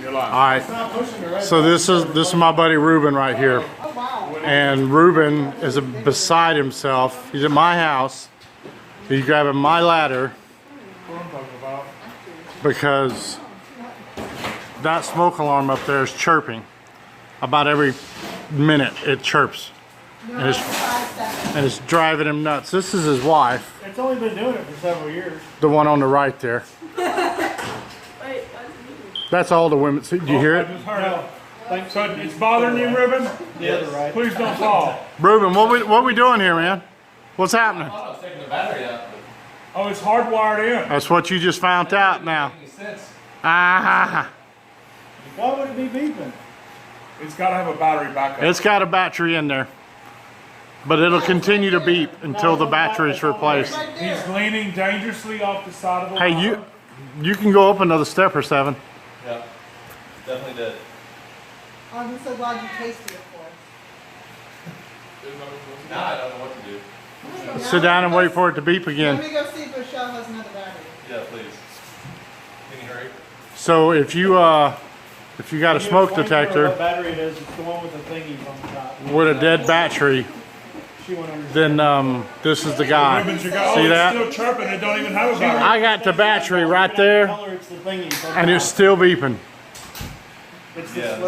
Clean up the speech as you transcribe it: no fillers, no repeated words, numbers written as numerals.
You're live. All right. So this is my buddy Reuben right here, and Reuben is beside himself. He's at my house. He's grabbing my ladder because that smoke alarm up there is chirping. About every minute it chirps, and it's driving him nuts. This is his wife. It's only been doing it for several years. The one on the right there. That's all the women. Do you hear it? I just heard it. So it's bothering you, Reuben? Yeah, the right. Please don't fall. Reuben, what we doing here, man? What's happening? I was taking the battery out. Oh, it's hardwired in. That's what you just found out now. Ah, Why would it be beeping? It's got to have a battery backup. it's got a battery in there, but it'll continue to beep until the battery's replaced. He's leaning dangerously off the side of the Hey, you can go up another step or seven. Yeah, definitely did. I'm so glad you tasted it for Now I don't know what to do. us. Sit down and wait for it to beep again. Let me go see if Rochelle has another battery. Yeah, please. Can you hurry? So if you got a smoke detector What battery it is? It's the one with the thingies on the top. with a dead battery, She won't understand. then this is the guy. Reuben's your guy. See Oh, that? it's still chirping. It don't even have a battery. I got the battery right there, Color, it's the thingies on and top. it's still beeping. It's the Yeah.